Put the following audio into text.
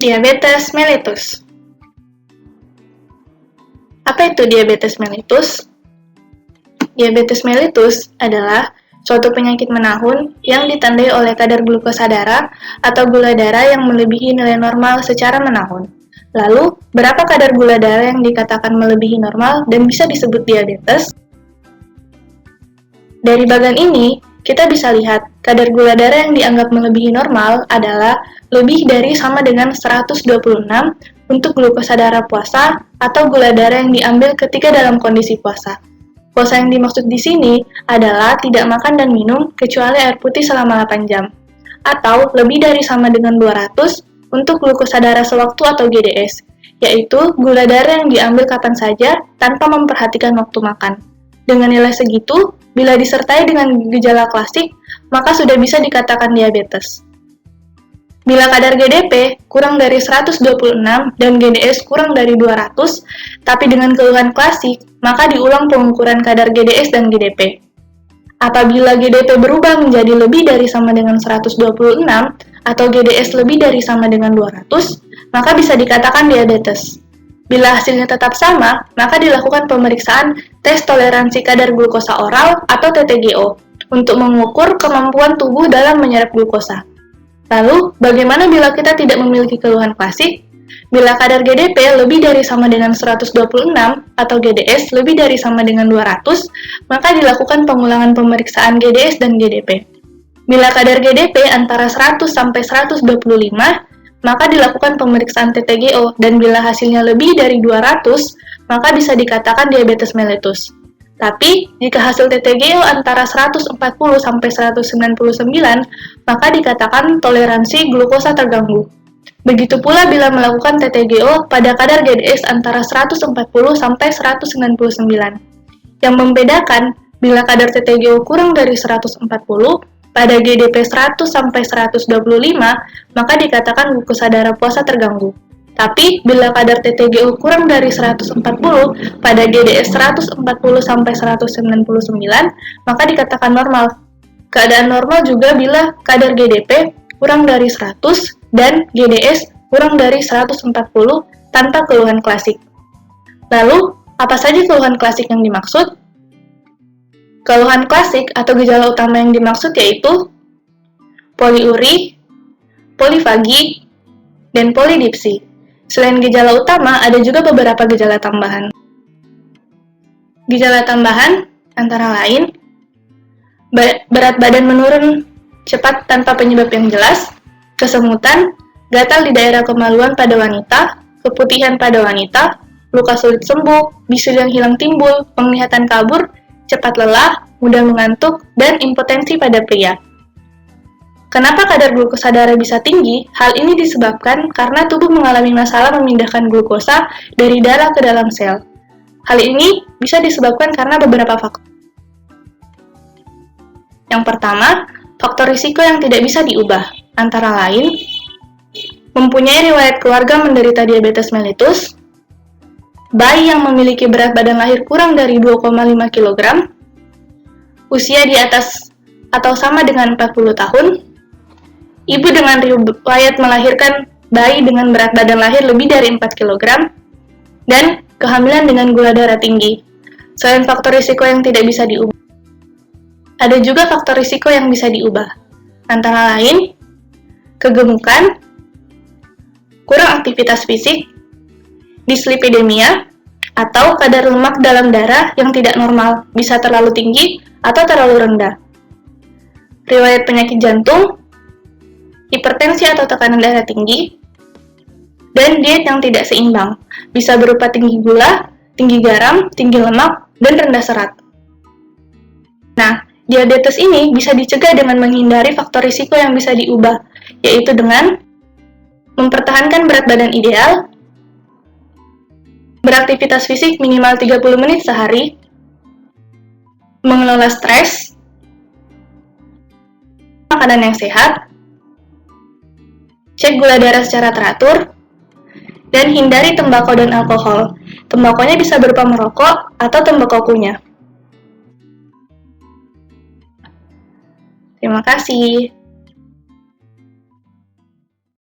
Diabetes mellitus. Apa itu diabetes mellitus? Diabetes mellitus adalah suatu penyakit menahun yang ditandai oleh kadar glukosa darah atau gula darah yang melebihi nilai normal secara menahun. Lalu, berapa kadar gula darah yang dikatakan melebihi normal dan bisa disebut diabetes? Dari bagan ini, kita bisa lihat kadar gula darah yang dianggap melebihi normal adalah lebih dari sama dengan 126 untuk glukosa darah puasa atau gula darah yang diambil ketika dalam kondisi puasa. Puasa yang dimaksud di sini adalah tidak makan dan minum kecuali air putih selama 8 jam, atau lebih dari sama dengan 200 untuk glukosa darah sewaktu atau GDS, yaitu gula darah yang diambil kapan saja tanpa memperhatikan waktu makan. Dengan nilai segitu, bila disertai dengan gejala klasik, maka sudah bisa dikatakan diabetes. Bila kadar GDP kurang dari 126 dan GDS kurang dari 200, tapi dengan keluhan klasik, maka diulang pengukuran kadar GDS dan GDP. Apabila GDP berubah menjadi lebih dari sama dengan 126 atau GDS lebih dari sama dengan 200, maka bisa dikatakan diabetes. Bila hasilnya tetap sama, maka dilakukan pemeriksaan tes toleransi kadar glukosa oral atau TTGO untuk mengukur kemampuan tubuh dalam menyerap glukosa. Lalu, bagaimana bila kita tidak memiliki keluhan klasik? Bila kadar GDP lebih dari sama dengan 126 atau GDS lebih dari sama dengan 200, maka dilakukan pengulangan pemeriksaan GDS dan GDP. Bila kadar GDP antara 100 sampai 125, maka dilakukan pemeriksaan TTGO dan bila hasilnya lebih dari 200, maka bisa dikatakan diabetes mellitus. Tapi, jika hasil TTGO antara 140 sampai 199, maka dikatakan toleransi glukosa terganggu. Begitu pula bila melakukan TTGO pada kadar GDS antara 140 sampai 199. Yang membedakan, bila kadar TTGO kurang dari 140, pada GDP 100 sampai 125, maka dikatakan glukosa darah puasa terganggu. Tapi, bila kadar TTGO kurang dari 140 pada GDS 140 sampai 199, maka dikatakan normal. Keadaan normal juga bila kadar GDP kurang dari 100 dan GDS kurang dari 140 tanpa keluhan klasik. Lalu, apa saja keluhan klasik yang dimaksud? Keluhan klasik atau gejala utama yang dimaksud yaitu poliuri, polifagi, dan polidipsi. Selain gejala utama, ada juga beberapa gejala tambahan. Gejala tambahan antara lain, berat badan menurun cepat tanpa penyebab yang jelas, kesemutan, gatal di daerah kemaluan pada wanita, keputihan pada wanita, luka sulit sembuh, bisul yang hilang timbul, penglihatan kabur, cepat lelah, mudah mengantuk, dan impotensi pada pria. Kenapa kadar glukosa darah bisa tinggi? Hal ini disebabkan karena tubuh mengalami masalah memindahkan glukosa dari darah ke dalam sel. Hal ini bisa disebabkan karena beberapa faktor. Yang pertama, faktor risiko yang tidak bisa diubah, antara lain, mempunyai riwayat keluarga menderita diabetes mellitus, bayi yang memiliki berat badan lahir kurang dari 2,5 kg, usia di atas atau sama dengan 40 tahun, ibu dengan riwayat melahirkan bayi dengan berat badan lahir lebih dari 4 kg, dan kehamilan dengan gula darah tinggi. Selain faktor risiko yang tidak bisa diubah, ada juga faktor risiko yang bisa diubah, antara lain kegemukan, kurang aktivitas fisik, dislipidemia, atau kadar lemak dalam darah yang tidak normal, bisa terlalu tinggi atau terlalu rendah, riwayat penyakit jantung, hipertensi atau tekanan darah tinggi, dan diet yang tidak seimbang, bisa berupa tinggi gula, tinggi garam, tinggi lemak, dan rendah serat. Nah, diabetes ini bisa dicegah dengan menghindari faktor risiko yang bisa diubah, yaitu dengan mempertahankan berat badan ideal, beraktivitas fisik minimal 30 menit sehari, mengelola stres, makanan yang sehat, cek gula darah secara teratur, dan hindari tembakau dan alkohol. Tembakonya bisa berupa merokok atau tembakau kunyah. Terima kasih.